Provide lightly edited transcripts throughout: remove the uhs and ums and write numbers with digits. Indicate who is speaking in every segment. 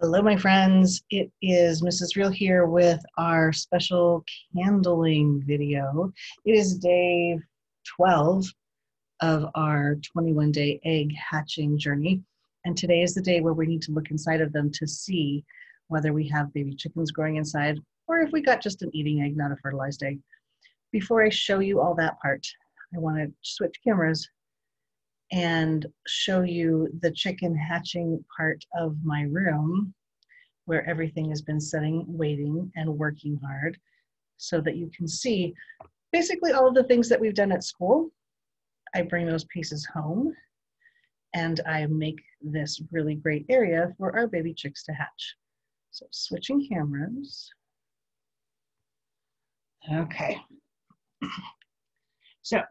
Speaker 1: Hello, my friends. It is Mrs. Real here with our special candling video. It is day 12 of our 21-day egg hatching journey. And today is the day where we need to look inside of them to see whether we have baby chickens growing inside or if we got just an eating egg, not a fertilized egg. Before I show you all that part, I want to switch cameras and show you the chicken hatching part of my room where everything has been sitting, waiting, and working hard so that you can see basically all of the things that we've done at school. I bring those pieces home and I make this really great area for our baby chicks to hatch. So switching cameras. Okay. So,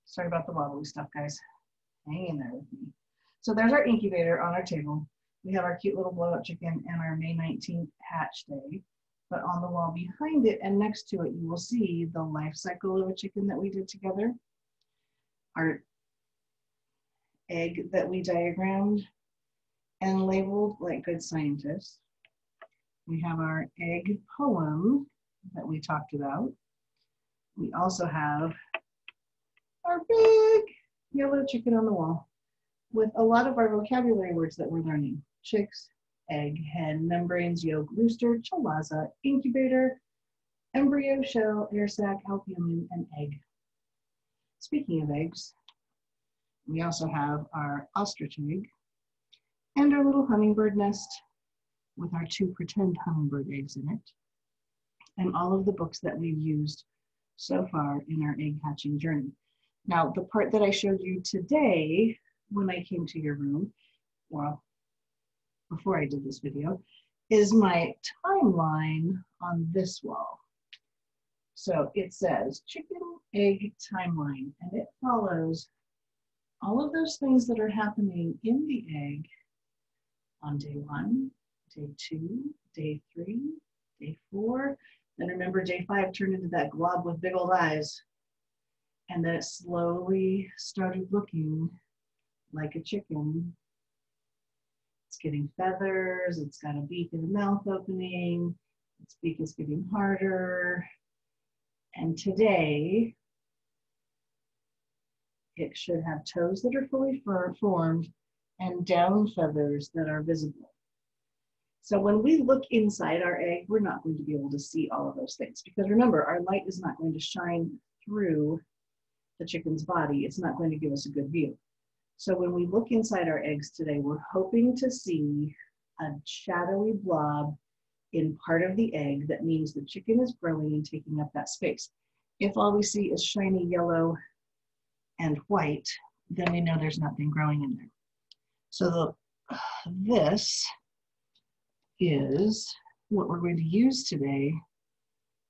Speaker 1: sorry about the wobbly stuff, guys. Hang in there with me. So there's our incubator on our table. We have our cute little blow-up chicken and our May 19th hatch day. But on the wall behind it and next to it, you will see the life cycle of a chicken that we did together. Our egg that we diagrammed and labeled like good scientists. We have our egg poem that we talked about. We also have our big yellow chicken on the wall with a lot of our vocabulary words that we're learning. Chicks, egg, hen, membranes, yolk, rooster, chalaza, incubator, embryo, shell, air sac, albumin, and egg. Speaking of eggs, we also have our ostrich egg and our little hummingbird nest with our 2 pretend hummingbird eggs in it, and all of the books that we've used so far in our egg hatching journey. Now, the part that I showed you today when I came to your room, well, before I did this video, is my timeline on this wall. So it says chicken egg timeline, and it follows all of those things that are happening in the egg on day 1, day 2, day 3, day 4. Then remember day 5 turned into that glob with big old eyes. And then it slowly started looking like a chicken. It's getting feathers, it's got a beak and a mouth opening, its beak is getting harder. And today, it should have toes that are fully formed and down feathers that are visible. So when we look inside our egg, we're not going to be able to see all of those things because remember, our light is not going to shine through the chicken's body. It's not going to give us a good view. So when we look inside our eggs today, we're hoping to see a shadowy blob in part of the egg. That means the chicken is growing and taking up that space. If all we see is shiny yellow and white, then we know there's nothing growing in there. So this is what we're going to use today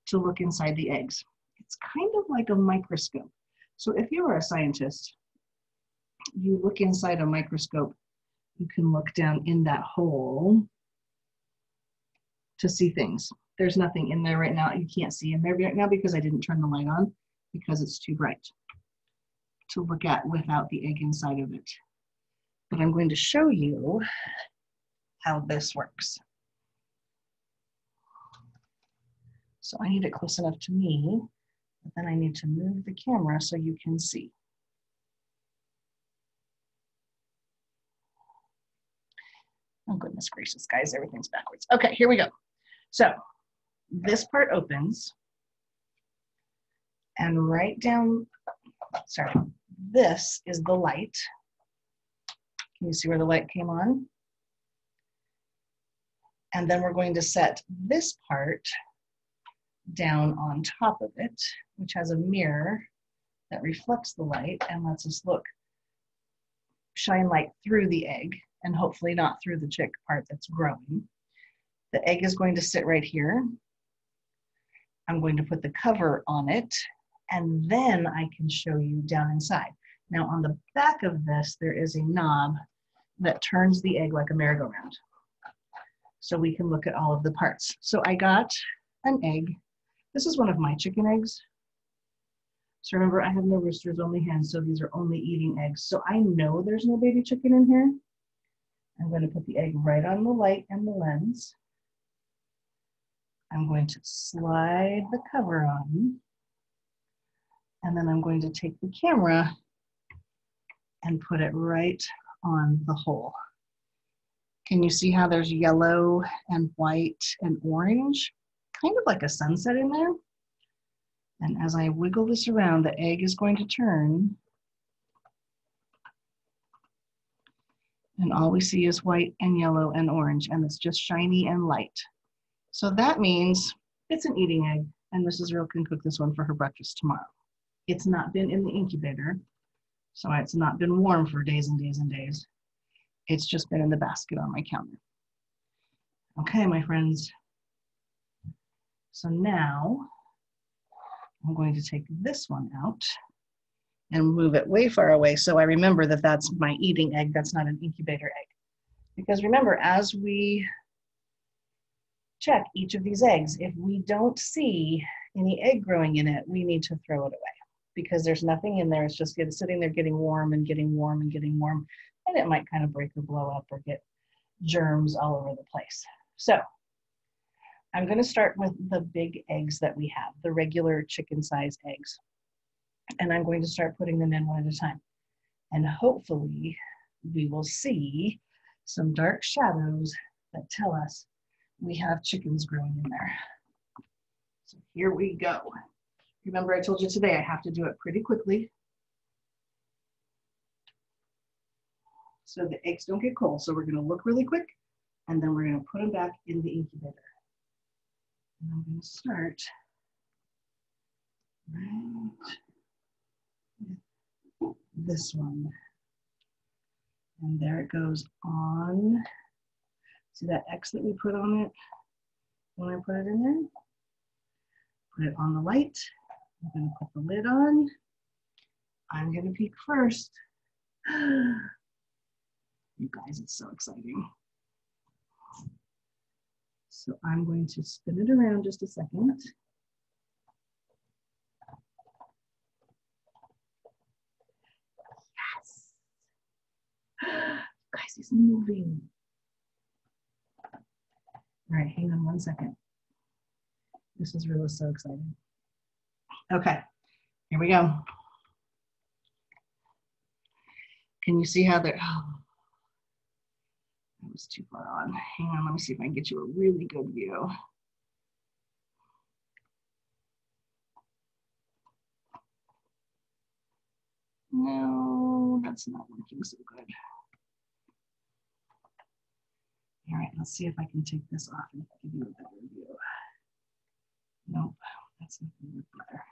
Speaker 1: to look inside the eggs. It's kind of like a microscope. So if you are a scientist, you look inside a microscope, you can look down in that hole to see things. There's nothing in there right now. You can't see in there right now because I didn't turn the light on because it's too bright to look at without the egg inside of it. But I'm going to show you how this works. So I need it close enough to me, but then I need to move the camera so you can see. Oh, goodness gracious, guys, everything's backwards. Okay, here we go. So this part opens, and right down, sorry, this is the light. Can you see where the light came on? And then we're going to set this part down on top of it, which has a mirror that reflects the light and lets us shine light through the egg and hopefully not through the chick part that's growing. The egg is going to sit right here. I'm going to put the cover on it, and then I can show you down inside. Now on the back of this, there is a knob that turns the egg like a merry-go-round. So we can look at all of the parts. So I got an egg. This is one of my chicken eggs. So remember, I have no roosters, only hens, so these are only eating eggs. So I know there's no baby chicken in here. I'm going to put the egg right on the light and the lens. I'm going to slide the cover on, and then I'm going to take the camera and put it right on the hole. Can you see how there's yellow and white and orange? Kind of like a sunset in there. And as I wiggle this around, the egg is going to turn. And all we see is white and yellow and orange, and it's just shiny and light. So that means it's an eating egg, and Mrs. Earl can cook this one for her breakfast tomorrow. It's not been in the incubator, so it's not been warm for days and days and days. It's just been in the basket on my counter. Okay, my friends. So now I'm going to take this one out and move it way far away so I remember that that's my eating egg, that's not an incubator egg. Because remember, as we check each of these eggs, if we don't see any egg growing in it, we need to throw it away because there's nothing in there. It's just sitting there getting warm and getting warm and getting warm, and it might kind of break or blow up or get germs all over the place. So I'm going to start with the big eggs that we have, the regular chicken size eggs. And I'm going to start putting them in one at a time. And hopefully we will see some dark shadows that tell us we have chickens growing in there. So here we go. Remember I told you today I have to do it pretty quickly so the eggs don't get cold. So we're going to look really quick and then we're going to put them back in the incubator. And I'm going to start right with this one. And there it goes on. See that X that we put on it when I put it in there? Put it on the light. I'm going to put the lid on. I'm going to peek first. You guys, it's so exciting. So I'm going to spin it around just a second. Yes. Guys, he's moving. All right, hang on one second. This is really so exciting. Okay, here we go. Can you see how they're, oh, that was too far on. Hang on, let me see if I can get you a really good view. No, that's not working so good. All right, let's see if I can take this off and give you a better view. Nope, that's not going to work better.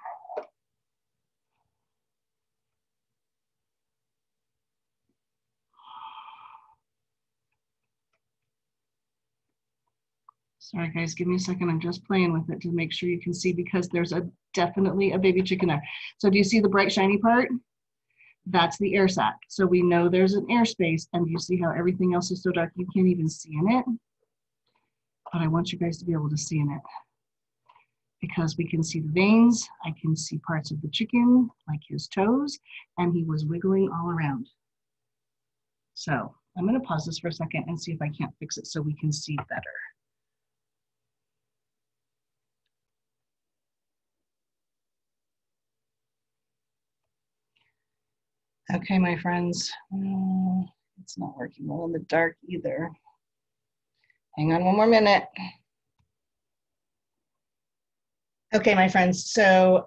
Speaker 1: Sorry guys, give me a second. I'm just playing with it to make sure you can see because there's definitely a baby chicken there. So do you see the bright shiny part? That's the air sac. So we know there's an air space, and you see how everything else is so dark you can't even see in it. But I want you guys to be able to see in it because we can see the veins. I can see parts of the chicken, like his toes, and he was wiggling all around. So I'm going to pause this for a second and see if I can't fix it so we can see better. Okay, my friends, it's not working well in the dark either. Hang on one more minute. Okay, my friends, so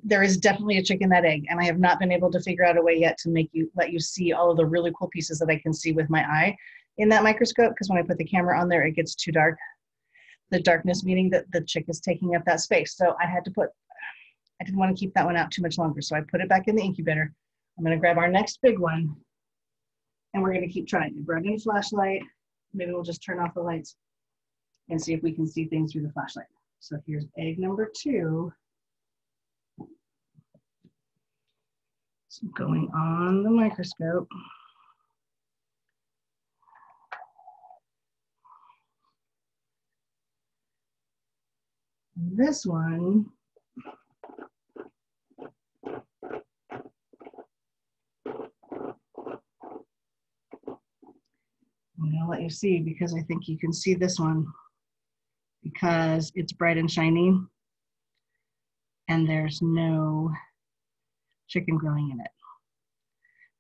Speaker 1: there is definitely a chick in that egg, and I have not been able to figure out a way yet to let you see all of the really cool pieces that I can see with my eye in that microscope, because when I put the camera on there, it gets too dark. The darkness meaning that the chick is taking up that space. So I didn't want to keep that one out too much longer, so I put it back in the incubator. I'm going to grab our next big one, and we're going to keep trying. I brought in a flashlight. Maybe we'll just turn off the lights and see if we can see things through the flashlight. So here's egg number 2. So going on the microscope. This one, we let you see because I think you can see this one because it's bright and shiny and there's no chicken growing in it.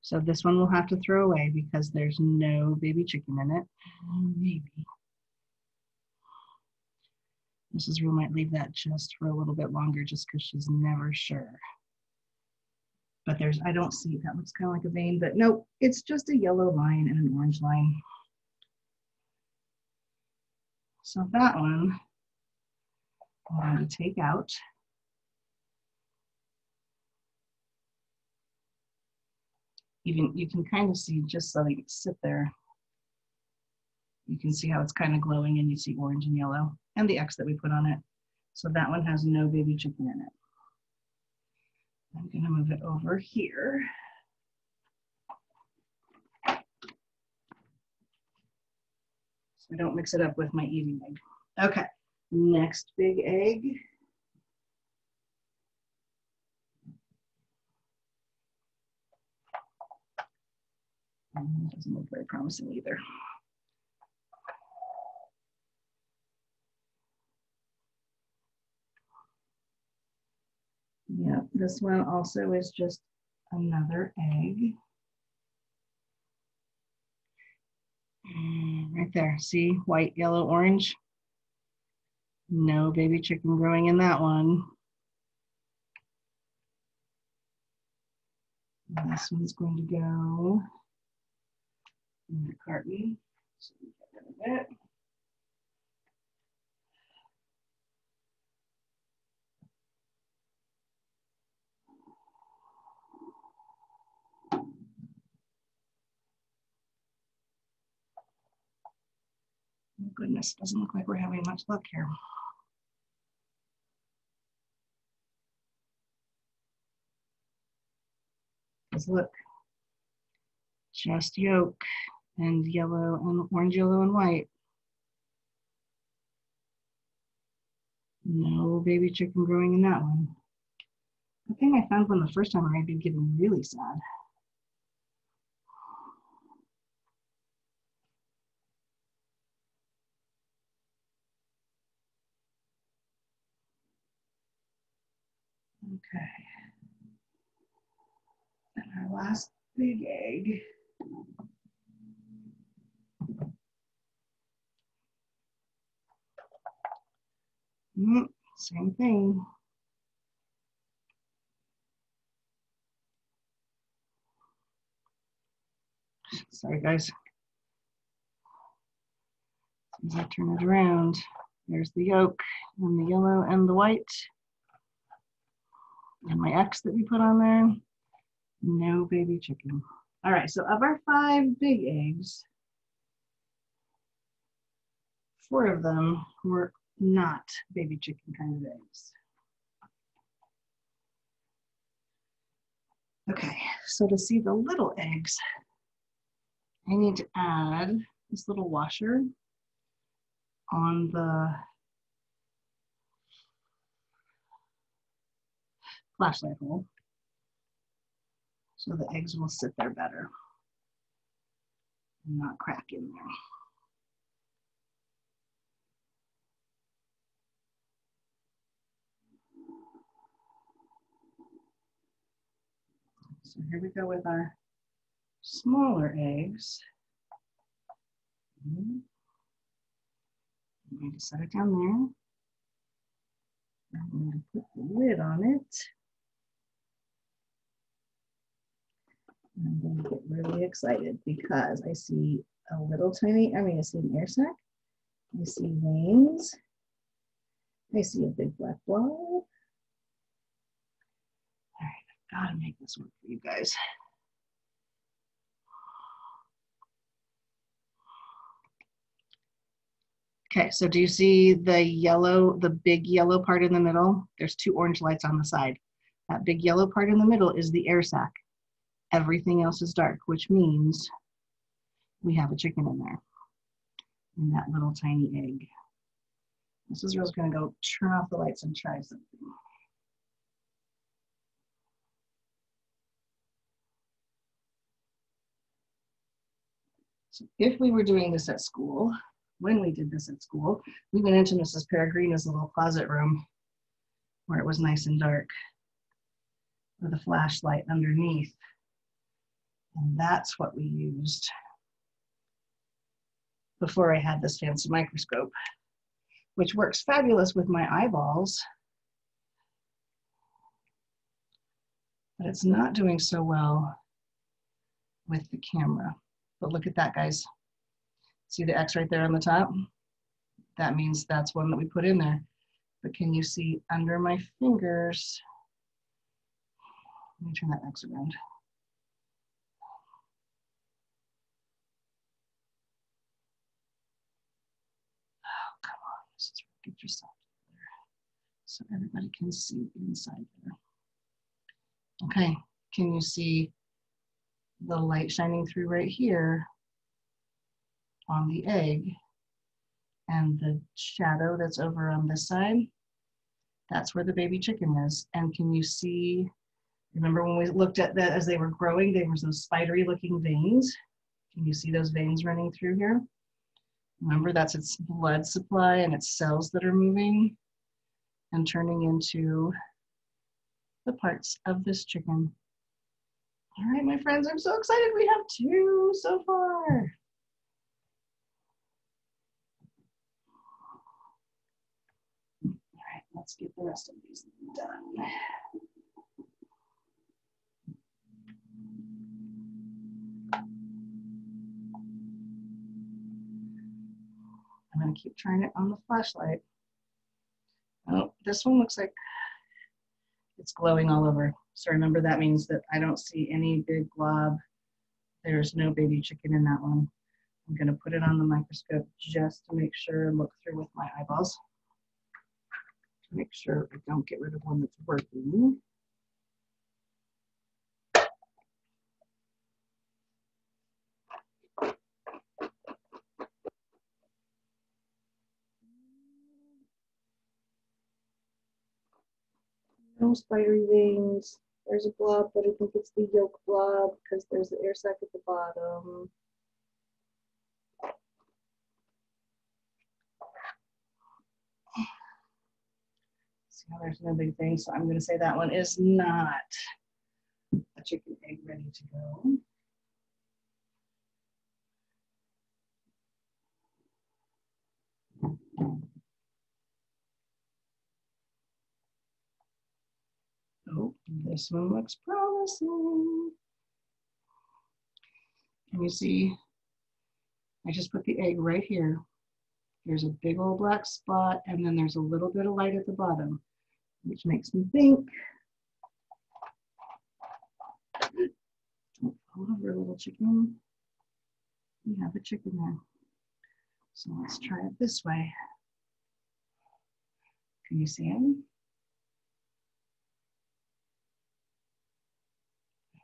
Speaker 1: So this one we'll have to throw away because there's no baby chicken in it. Maybe. Mrs. Rule might leave that just for a little bit longer just because she's never sure. But I don't see, that looks kind of like a vein, but nope, it's just a yellow line and an orange line. So that one I'm going to take out. Even you can kind of see just so they sit there. You can see how it's kind of glowing and you see orange and yellow and the X that we put on it. So that one has no baby chicken in it. I'm going to move it over here. So I don't mix it up with my eating egg. Okay, next big egg. Doesn't look very promising either. Yeah, this one also is just another egg. Right there, see, white, yellow, orange. No baby chicken growing in that one. And this one's going to go in the carton. So we get rid of it. Oh goodness, doesn't look like we're having much luck here. Because look, just yolk and yellow and orange, yellow, and white. No baby chicken growing in that one. I think I found one the first time I'd be getting really sad. Okay. And our last big egg. Same thing. Sorry, guys. As I turn it around, there's the yolk and the yellow and the white. And my X that we put on there, no baby chicken. All right, so of our 5 big eggs, 4 of them were not baby chicken kind of eggs. Okay, so to see the little eggs, I need to add this little washer on the flashlight hole so the eggs will sit there better and not crack in there. So here we go with our smaller eggs. I'm going to set it down there. I'm going to put the lid on it. I'm going to get really excited because I see a little tiny, I see an air sac. I see veins. I see a big black blob. All right, I've got to make this work for you guys. Okay, so do you see the yellow, the big yellow part in the middle? There's 2 orange lights on the side. That big yellow part in the middle is the air sac. Everything else is dark, which means we have a chicken in there, in that little tiny egg. Mrs. Rose gonna go turn off the lights and try something. So if we were doing this at school, when we did this at school, we went into Mrs. Peregrina's little closet room where it was nice and dark with a flashlight underneath. And that's what we used before I had this fancy microscope, which works fabulous with my eyeballs, but it's not doing so well with the camera. But look at that, guys. See the X right there on the top? That means that's one that we put in there. But can you see under my fingers? Let me turn that X around. Oh, come on, let's just get yourself there so everybody can see inside there. Okay, can you see the light shining through right here on the egg and the shadow that's over on this side? That's where the baby chicken is. And can you see, remember when we looked at that as they were growing, there was those spidery looking veins? Can you see those veins running through here? Remember, that's its blood supply and its cells that are moving and turning into the parts of this chicken. All right, my friends, I'm so excited. We have 2 so far. All right, let's get the rest of these done. I'm going to keep trying it on the flashlight. Oh, this one looks like it's glowing all over. So remember, that means that I don't see any big glob. There's no baby chicken in that one. I'm going to put it on the microscope just to make sure and look through with my eyeballs to make sure I don't get rid of one that's working. No spidery veins. There's a blob, but I think it's the yolk blob because there's the air sac at the bottom. See how there's no big thing, so I'm going to say that one is not a chicken egg ready to go. Oh, this one looks promising. Can you see? I just put the egg right here. There's a big old black spot, and then there's a little bit of light at the bottom, which makes me think. Don't fall over, little chicken. We have a chicken there. So let's try it this way. Can you see him?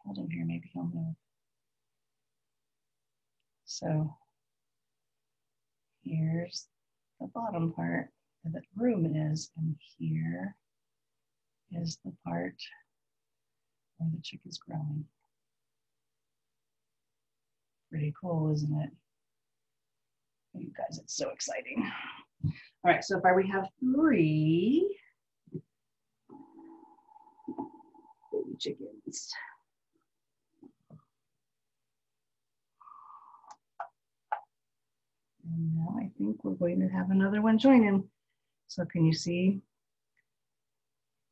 Speaker 1: Hold him here, maybe he'll move. So here's the bottom part where the room is, and here is the part where the chick is growing. Pretty cool, isn't it? You guys, it's so exciting. All right, so far we have 3 baby chickens. And now I think we're going to have another one join in. So can you see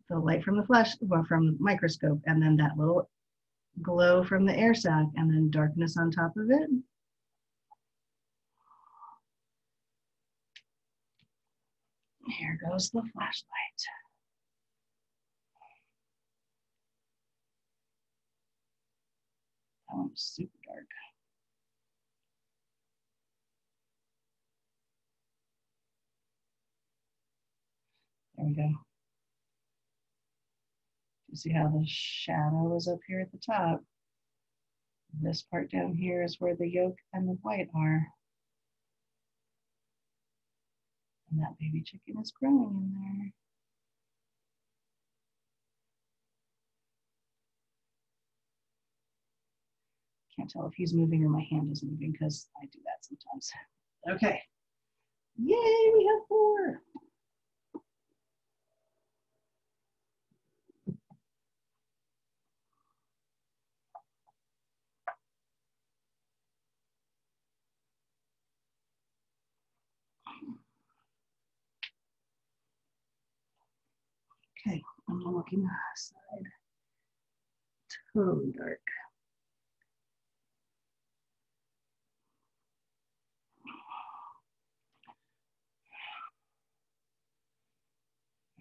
Speaker 1: the light from the flash, well, from the microscope, and then that little glow from the air sac, and then darkness on top of it? Here goes the flashlight. That one's super dark. There we go. You see how the shadow is up here at the top? This part down here is where the yolk and the white are. And that baby chicken is growing in there. Can't tell if he's moving or my hand is moving because I do that sometimes. Okay. Yay, we have 4. Okay, I'm looking outside. Totally dark.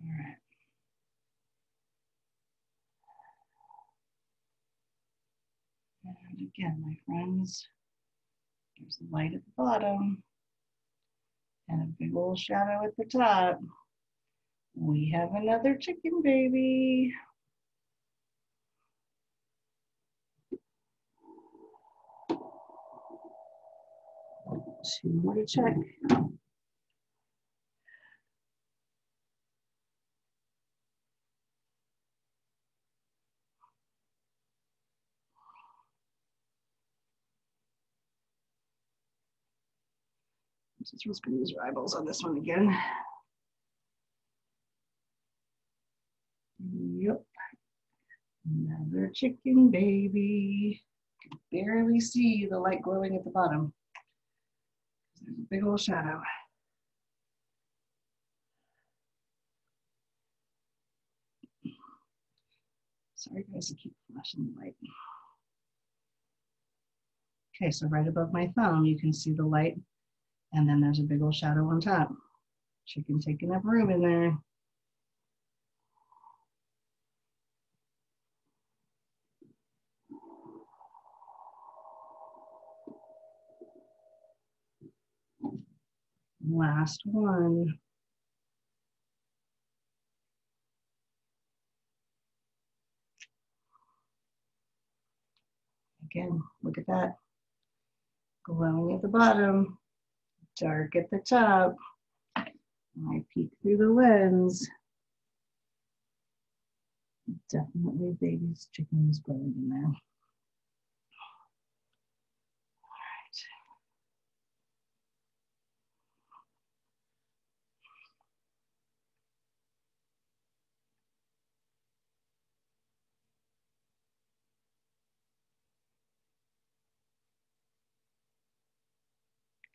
Speaker 1: All right. And again, my friends, there's a light at the bottom and a big old shadow at the top. We have another chicken baby. Two more to check. Just was going to use your eyeballs on this one again. Yep. Another chicken baby. You can barely see the light glowing at the bottom. There's a big old shadow. Sorry guys, I keep flashing the light. Okay, so right above my thumb, you can see the light, and then there's a big old shadow on top. Chicken taking up room in there. Last one. Again, look at that. Glowing at the bottom, dark at the top. I peek through the lens. Definitely baby's chicken is glowing in there.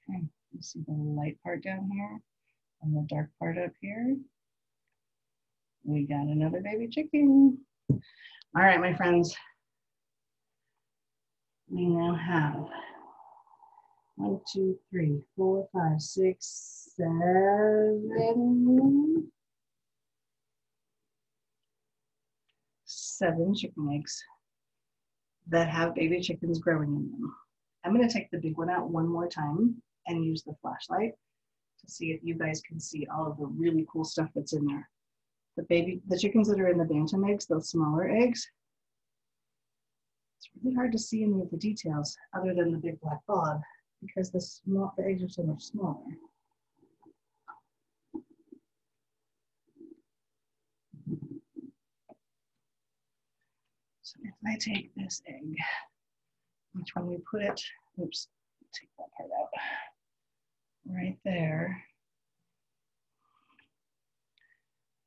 Speaker 1: Okay, you see the light part down here and the dark part up here. We got another baby chicken. All right, my friends. We now have 1, 2, 3, 4, 5, 6, 7 chicken eggs that have baby chickens growing in them. I'm going to take the big one out one more time and use the flashlight to see if you guys can see all of the really cool stuff that's in there. The chickens that are in the bantam eggs, those smaller eggs, it's really hard to see any of the details other than the big black blob because the eggs are so much smaller. So if I take this egg, which when we put it, oops, take that part out, right there,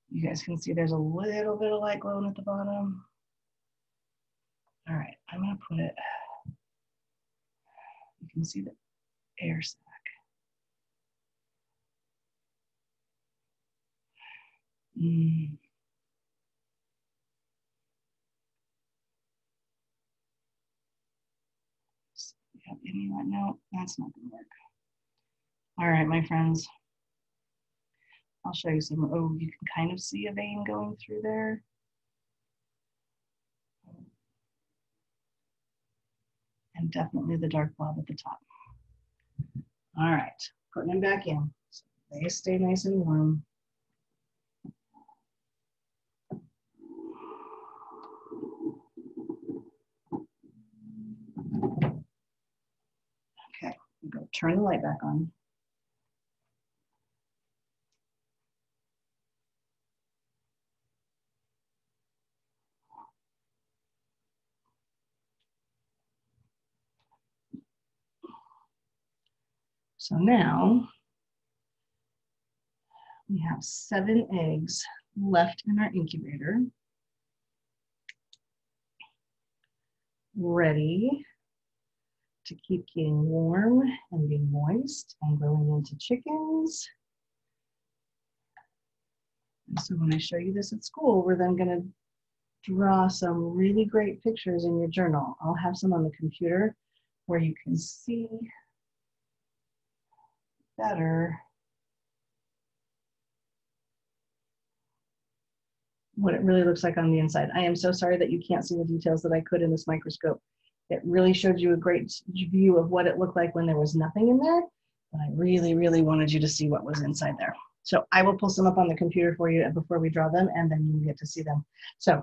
Speaker 1: you guys can see there's a little bit of light glowing at the bottom. All right, I'm gonna put it, you can see the air sac. Have any light? No, that's not gonna work. All right, my friends. I'll show you some. Oh, you can kind of see a vein going through there. And definitely the dark blob at the top. All right, putting them back in. So they stay nice and warm. Okay, we go turn the light back on. So now we have 7 eggs left in our incubator, ready to keep getting warm and being moist and growing into chickens. And so when I show you this at school, we're then going to draw some really great pictures in your journal. I'll have some on the computer where you can see better what it really looks like on the inside. I am so sorry that you can't see the details that I could in this microscope. It really showed you a great view of what it looked like when there was nothing in there, but I really, really wanted you to see what was inside there. So I will pull some up on the computer for you before we draw them, and then you get to see them. So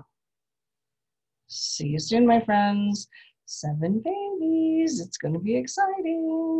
Speaker 1: see you soon, my friends. 7 babies, it's gonna be exciting.